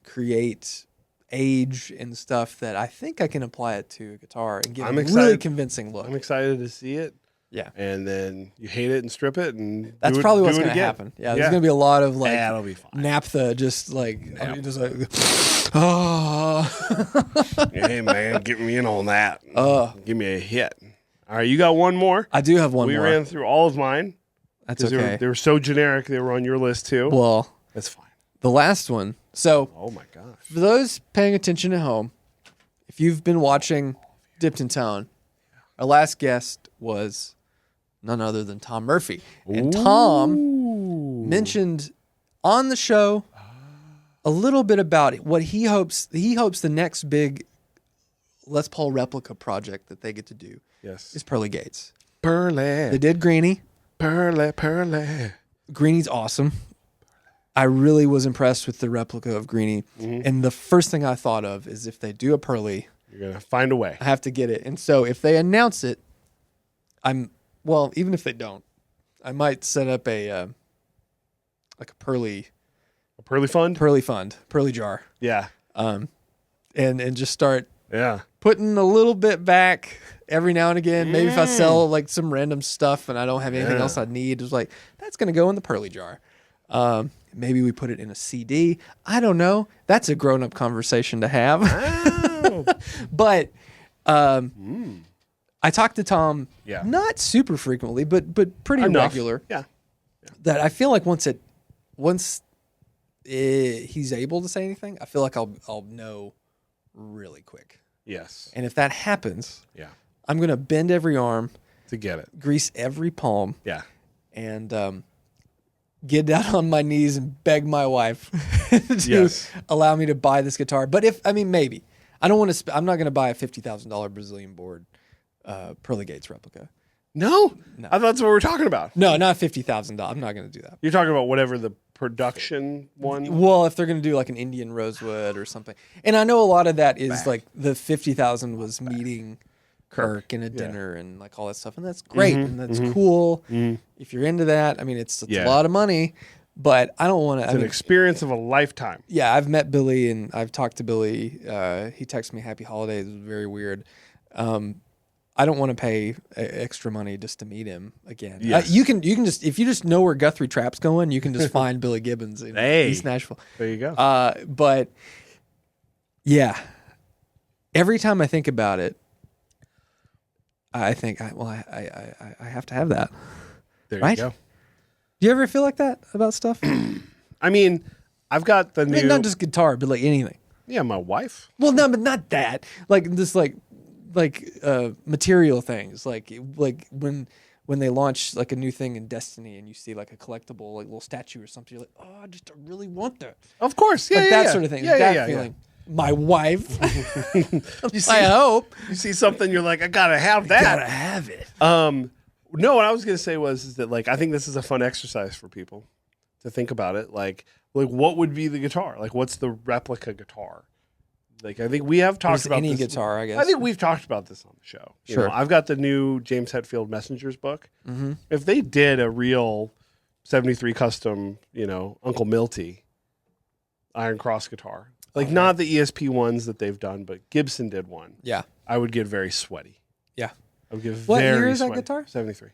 create age and stuff that I think I can apply it to a guitar and get a really convincing look. I'm excited to see it. Yeah. And then you hate it and strip it, and that's probably what's going to happen. Yeah, there's going to be a lot of like that'll be fine. naphtha, just like oh. Hey man, get me in on that. Give me a hit. All right, you got one more. I do have one more. We ran through all of mine. That's okay. They were so generic. They were on your list too. Well, that's fine. The last one. So, oh my gosh. For those paying attention at home, if you've been watching Dipped in Tone, our last guest was none other than Tom Murphy. And Tom mentioned on the show a little bit about it, what he hopes the next big Les Paul replica project that they get to do is Pearly Gates. Pearly. They did Greenie. Pearly. Greenie's awesome. I really was impressed with the replica of Greenie. And the first thing I thought of is if they do a Pearly, you're going to find a way. I have to get it. And so if they announce it, even if they don't, I might set up a Pearly fund? Pearly jar. Yeah. And just start Yeah. Putting a little bit back every now and again. Maybe if I sell like some random stuff and I don't have anything else I need, it's like, that's going to go in the Pearly jar. Maybe we put it in a CD. I don't know. That's a grown-up conversation to have. Oh. But I talk to Tom not super frequently, but pretty regular. Yeah. That I feel like once he's able to say anything, I feel like I'll know really quick. Yes. And if that happens, I'm going to bend every arm to get it, grease every palm. Yeah. And get down on my knees and beg my wife to allow me to buy this guitar. But maybe. I don't want to I'm not going to buy a $50,000 Brazilian board Pearly Gates replica. No. I thought that's what we were talking about. No, not $50,000. I'm not going to do that. You're talking about whatever the production one? Well, if they're going to do like an Indian rosewood or something. And I know a lot of that is like the $50,000 was meeting Kirk and a dinner and like all that stuff. And that's great. And that's cool. If you're into that, it's a lot of money, but I don't want to. It's an experience of a lifetime. Yeah. I've met Billy and I've talked to Billy. He texted me happy holidays. It was very weird. I don't want to pay extra money just to meet him again. Yes. You can just, if you just know where Guthrie Trap's going, you can just find Billy Gibbons in East Nashville. There you go. But yeah, every time I think about it, I think, I have to have that. There you go. Do you ever feel like that about stuff? I've got the new... not just guitar, but like anything. Yeah, my wife. Well, no, but not that. Like this, like material things. Like when they launch like a new thing in Destiny and you see like a collectible, like little statue or something, you're like, oh, I really want that. Of course. Yeah, like that sort of thing. That feeling. Yeah. My wife. I hope. You see something, you're like, I gotta have that. Gotta have it. No, what I was gonna say is that like I think this is a fun exercise for people to think about it. Like what would be the guitar? Like what's the replica guitar like I think we have talked about any this. guitar, I guess. I think we've talked about this on the show. Sure. I've got the new James Hetfield Messengers book. Mm-hmm. If they did a real 73 custom, Uncle Milty Iron Cross guitar, like not the ESP ones that they've done, but Gibson did one. Yeah. I would get very sweaty. Yeah. I would get what very year is sweaty. that guitar? 73.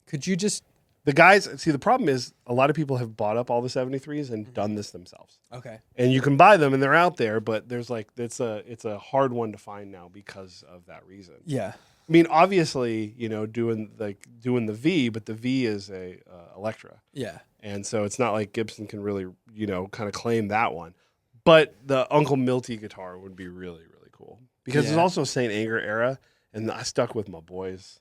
Could you just... The guys, see, the problem is a lot of people have bought up all the 73s and done this themselves. Okay. And you can buy them and they're out there, but there's like, it's a hard one to find now because of that reason. Yeah. I mean, obviously, doing the V, but the V is a Electra. Yeah. And so it's not like Gibson can really, kind of claim that one. But the Uncle Milty guitar would be really, really cool. Because it's also St. Anger era, and I stuck with my boys.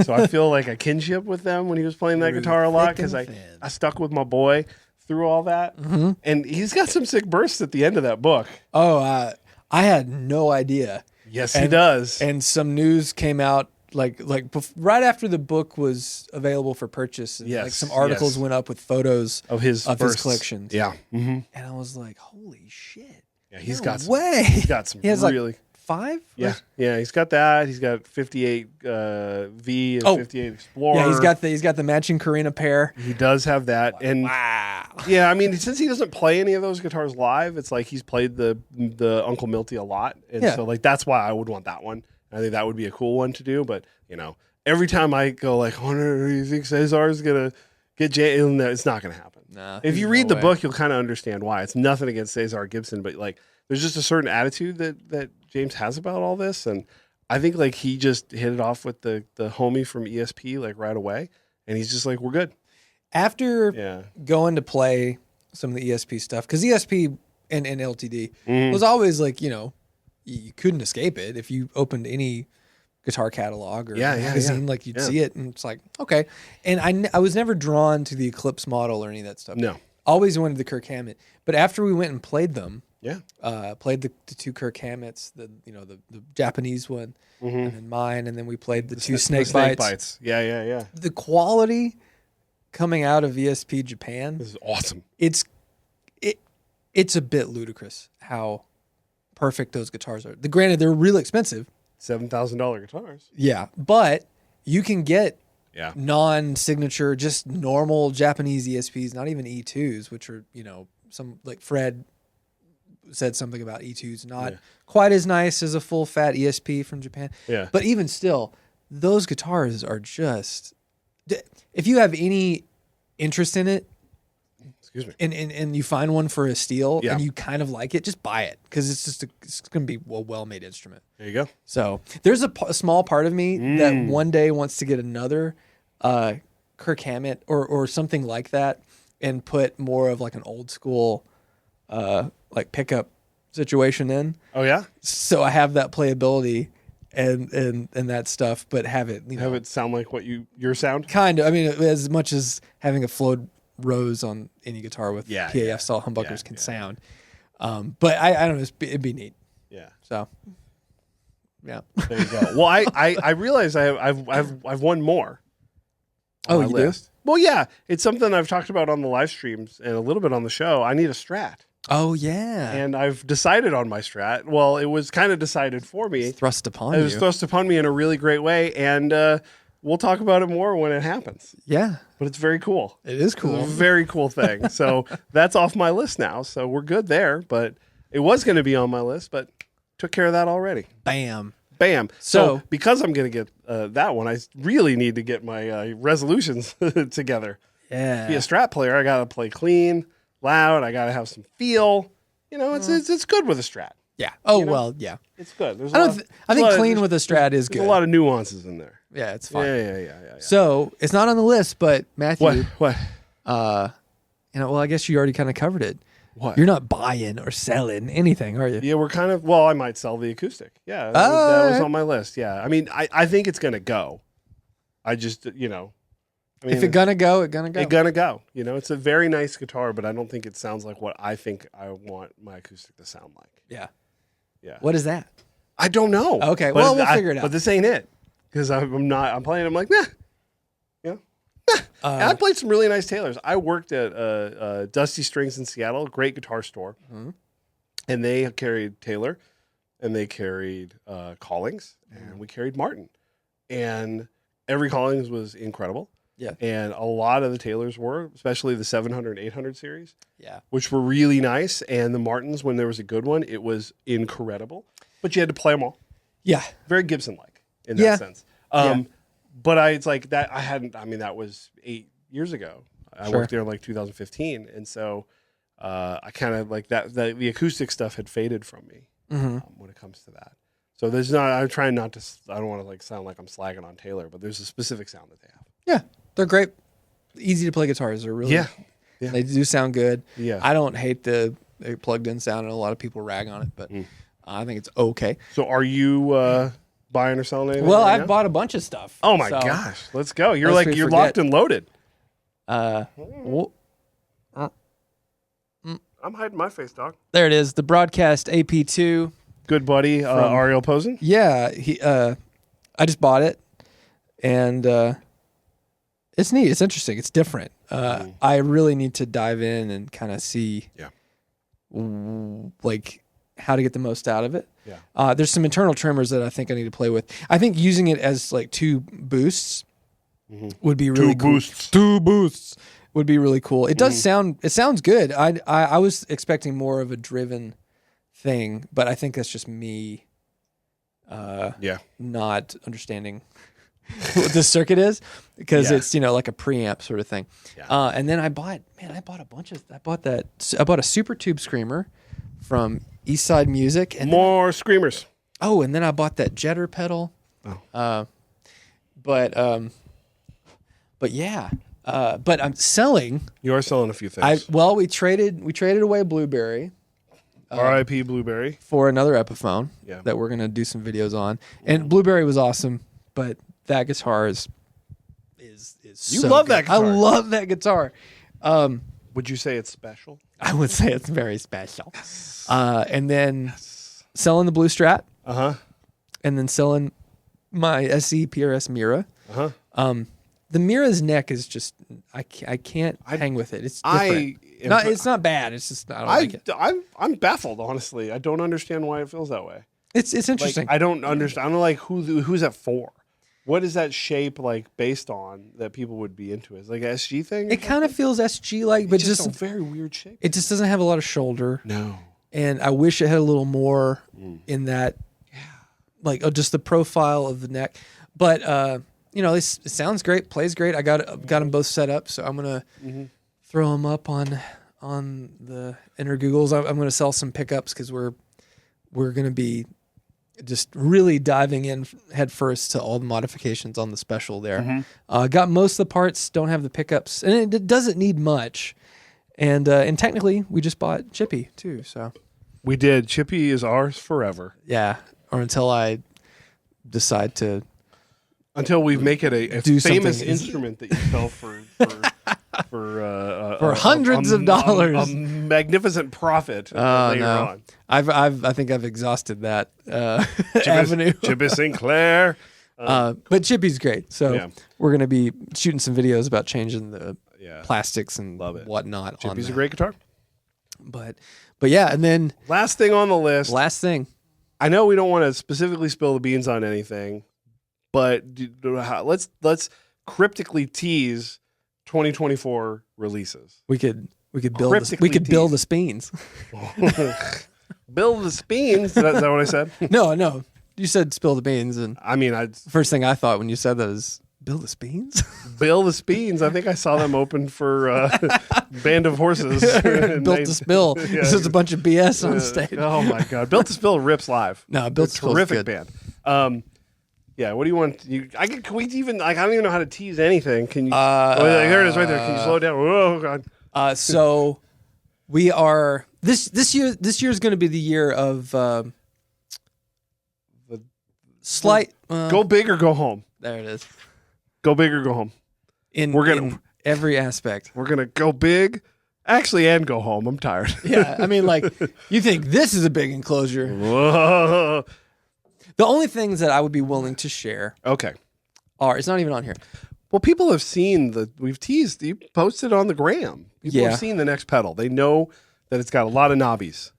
So I feel like a kinship with them when he was playing that guitar a lot, because I stuck with my boy through all that. Mm-hmm. And he's got some sick bursts at the end of that book. Oh, I had no idea. Yes, he does. And some news came out right after the book was available for purchase. And like some articles went up with photos of his collections. Yeah. Mm-hmm. And I was like, holy shit. Yeah, he's no got way. He's got some really... 5? Yeah, he's got that. He's got 58 V and 58 Explorer. Yeah, he's got the matching Carina pair. He does have that. And wow. Yeah, I mean, since he doesn't play any of those guitars live, it's like he's played the Uncle Milty a lot, and so like that's why I would want that one. I think that would be a cool one to do. But every time I go like, "Oh, do you think Cesar's gonna get Jay?" No, it's not gonna happen. Nah, if you read the book, you'll kind of understand why. It's nothing against Cesar Gibson, but like there's just a certain attitude that James has about all this, and I think like he just hit it off with the homie from ESP like right away, and he's just like, we're good. After going to play some of the ESP stuff, because ESP and LTD was always like, you couldn't escape it. If you opened any guitar catalog or magazine, like you'd see it, and it's like, okay. And I was never drawn to the Eclipse model or any of that stuff. No. Always wanted the Kirk Hammett. But after we went and played them, played the two Kirk Hammets, the Japanese one, and then mine, and then we played the two snake bites. Yeah. The quality coming out of ESP Japan, this is awesome. It's a bit ludicrous how perfect those guitars are. Granted, they're really expensive, $7,000 guitars. Yeah, but you can get non-signature, just normal Japanese ESPs, not even E2s, which are some like Fred said something about E2s not quite as nice as a full fat ESP from Japan. Yeah. But even still, those guitars are just, if you have any interest in it, excuse me, and you find one for a steal and you kind of like it, just buy it, because it's going to be a well-made instrument. There you go. So there's a small part of me that one day wants to get another Kirk Hammett or something like that and put more of like an old school like pickup situation in. Oh yeah. So I have that playability and that stuff, but have it have it sound like what your sound. Kind of. I mean, as much as having a flowed rose on any guitar with PAF style humbuckers can sound. But I don't know. It'd be neat. Yeah. So. Yeah. There you go. Well, I realize I've won more. Oh, you do? Well, yeah, it's something I've talked about on the live streams and a little bit on the show. I need a Strat. Oh, yeah. And I've decided on my Strat. Well, it was kind of decided for me. It's thrust upon you. It was thrust upon me in a really great way, and we'll talk about it more when it happens. Yeah. But it's very cool. It is cool. It's a very cool thing. So that's off my list now. So we're good there. But it was going to be on my list, but took care of that already. Bam. So because I'm going to get that one, I really need to get my resolutions together. Yeah. Be a Strat player, I got to play clean, loud. I got to have some feel. It's good with a Strat. Yeah. Oh, well, yeah. It's good. I think clean with a Strat is good. There's a lot of nuances in there. Yeah, it's fine. Yeah. So it's not on the list, but Matthew. What? Well, I guess you already kind of covered it. What? You're not buying or selling anything, are you? Yeah, we're kind of. Well, I might sell the Acoustic. Yeah, that was on my list. Yeah, I mean, I think it's gonna go. I just, I mean, if it's gonna go, it's gonna go. It's gonna go. It's a very nice guitar, but I don't think it sounds like what I think I want my Acoustic to sound like. Yeah. What is that? I don't know. Okay, well, we'll figure it out. But this ain't it, because I'm playing. I'm like, nah. And I played some really nice Taylors. I worked at Dusty Strings in Seattle, great guitar store, and they carried Taylor. and they carried Collings, and we carried Martin, and every Collings was incredible. Yeah. And a lot of the Taylors were, especially the 700 and 800 series. Yeah. Which were really nice. And the Martins, when there was a good one, it was incredible. But you had to play them all. Yeah. Very Gibson-like in that sense. But it's like that, that was 8 years ago. I worked there in like 2015. And so I kind of like that, the acoustic stuff had faded from me when it comes to that. So I'm trying not to, I don't want to like sound like I'm slagging on Taylor, but there's a specific sound that they have. Yeah. They're great. Easy to play guitars. They're really, they do sound good. Yeah. I don't hate the plugged in sound, and a lot of people rag on it, but I think it's okay. So are you buying or selling anything? Well, I've bought a bunch of stuff. Oh my gosh. Let's go. You're locked and loaded. I'm hiding my face, dog. There it is. The Broadcast AP2. Good buddy, Ariel Posen. Yeah. I just bought it, and it's neat. It's interesting. It's different. I really need to dive in and kind of see like how to get the most out of it. Yeah. There's some internal trimmers that I think I need to play with. I think using it as like 2 boosts would be really cool. 2 boosts would be really cool. It does sound. It sounds good. I was expecting more of a driven thing, but I think that's just me. Not understanding what the circuit is, because it's like a preamp sort of thing. Yeah. And then I bought a Super Tube Screamer from Eastside Music, and more screamers. Oh, and then I bought that Jetter pedal. Oh. But I'm selling. You are selling a few things. We traded away Blueberry. R.I.P. Blueberry. For another Epiphone that we're gonna do some videos on. And Blueberry was awesome, but that guitar is you love good. That guitar. I love that guitar. Would you say it's special? I would say it's very special. And then selling the Blue Strat. And then selling my SE PRS Mira. The Mira's neck is just I can't hang with it. It's different. It's not bad. It's just I don't like it. I'm baffled, honestly. I don't understand why it feels that way. It's interesting. Like, I don't understand. I don't know, like who's that for? What is that shape like based on that people would be into? Is it like an SG thing? It kind of feels SG like, but just a very weird shape. It just doesn't have a lot of shoulder. No. And I wish it had a little more in that, like just the profile of the neck. But it sounds great, plays great. I got them both set up, so I'm gonna throw them up on the inner Googles. I'm gonna sell some pickups because we're gonna be just really diving in head first to all the modifications on the special there. Got most of the parts, don't have the pickups, and it doesn't need much. And technically, we just bought Chippy too. So we did. Chippy is ours forever. Yeah, or until I decide to. Until we make it a famous instrument that you sell for hundreds of dollars, a magnificent profit later on. I think I've exhausted that avenue. Chippy Sinclair, but Chippy's great. So we're gonna be shooting some videos about changing the plastics and whatnot. Chippy's a great guitar. But yeah, and then last thing on the list. Last thing. I know we don't want to specifically spill the beans on anything. But let's cryptically tease 2024 releases. We could build the Speens. Build the Speens. Is that what I said? No. You said spill the beans, and I mean, first thing I thought when you said that is build the Speens. Build the Speens. I think I saw them open for Band of Horses. Built to Spill. This is a bunch of BS on stage. Oh my God, Built to Spill rips live. No, Built to Spill, terrific band. Yeah, what do you want? Can we even? Like, I don't even know how to tease anything. Can you? There it is, right there. Can you slow down? Oh God. So we are this year. This year is going to be the year of slight. Go big or go home. There it is. Go big or go home. In every aspect. We're gonna go big, actually, and go home. I'm tired. Yeah, I mean, like you think this is a big enclosure. Whoa. The only things that I would be willing to share, it's not even on here. Well, people have seen we've teased, you posted on the gram. People have seen the next pedal. They know that it's got a lot of knobbies.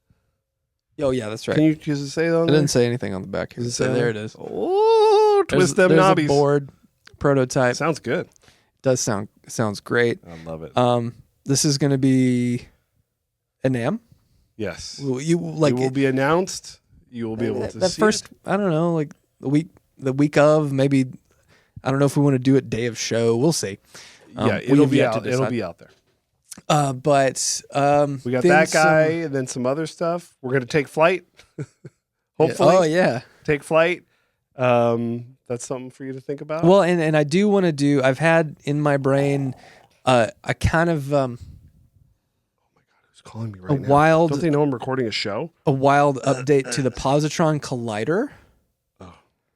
Oh yeah, that's right. Does it say on I there? didn't say anything on the back here. So there it is. Oh, twist them there's knobbies. A board prototype. Sounds good. Does sounds great. I love it. This is going to be a NAMM. Yes. You will be announced. You will be able to that see first. it. I don't know, like the week of, maybe. I don't know if we want to do it day of show. We'll see. Yeah, it'll be out. It'll be out there. But we got that guy, and then some other stuff. We're gonna take flight. Hopefully. Oh yeah. Take flight. That's something for you to think about. Well, and I do want to do. I've had in my brain, a kind of. Oh my God, who's calling me right now? Wild. Don't they know I'm recording a show? A wild update to the Positron Collider. Oh,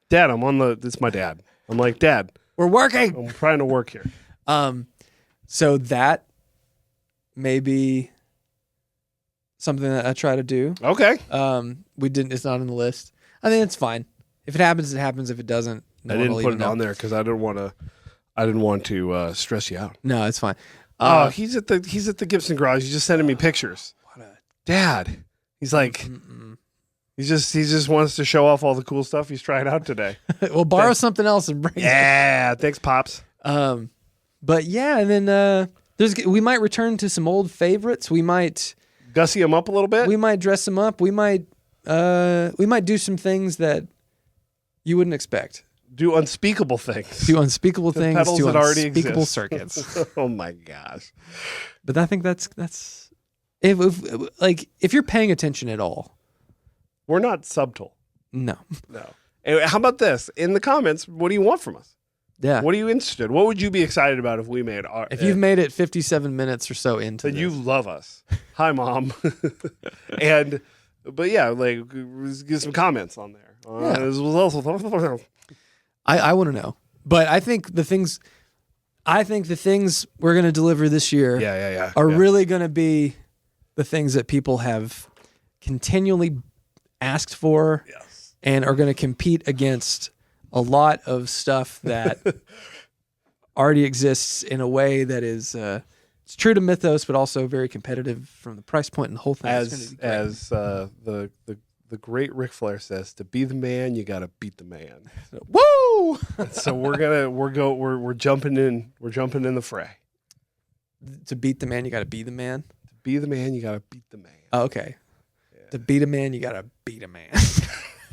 Dad, It's my dad. I'm like, Dad, we're working. I'm trying to work here. So that may be something that I try to do. Okay. We didn't. It's not on the list. I think it's fine. If it happens, it happens. If it doesn't, I didn't put it on there because I didn't want to stress you out. No, it's fine. He's at the Gibson garage. He's just sending me pictures. Dad. He's like, he just wants to show off all the cool stuff he's trying out today. We'll borrow something else and bring it. Yeah, thanks, Pops. But yeah, and then we might return to some old favorites. We might gussy them up a little bit. We might dress them up. We might do some things that you wouldn't expect. Do unspeakable things. Do unspeakable things. Pedals do that already unspeakable exist. circuits. Oh my gosh! But I think that's if you're paying attention at all. We're not subtle. No. And how about this? In the comments, what do you want from us? Yeah. What are you interested? What would you be excited about if we made our? If you've made it 57 minutes or so into then this. You love us. Hi, Mom. But yeah, like get some comments on there. I want to know, but I think the things we're going to deliver this year, are really going to be the things that people have continually asked for, and are going to compete against a lot of stuff that already exists in a way that is it's true to Mythos, but also very competitive from the price point and the whole thing. As the great Ric Flair says, to be the man, you got to beat the man. Woo! So we're jumping in. We're jumping in the fray. To beat the man, you got to be the man. To be the man, you got to beat the man. Oh, okay. Yeah. To beat a man, you got to beat a man.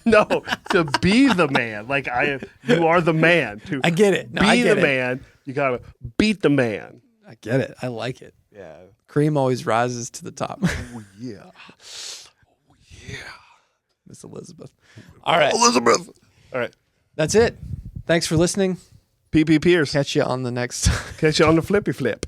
No, to be the man, you are the man. I get it. No, be the man, you got to beat the man. I get it. I like it. Yeah. Cream always rises to the top. Oh yeah. Oh yeah. Miss Elizabeth. All right. Elizabeth. All right. That's it. Thanks for listening. PP Pierce. Catch you on the next. Catch you on the flippy flip.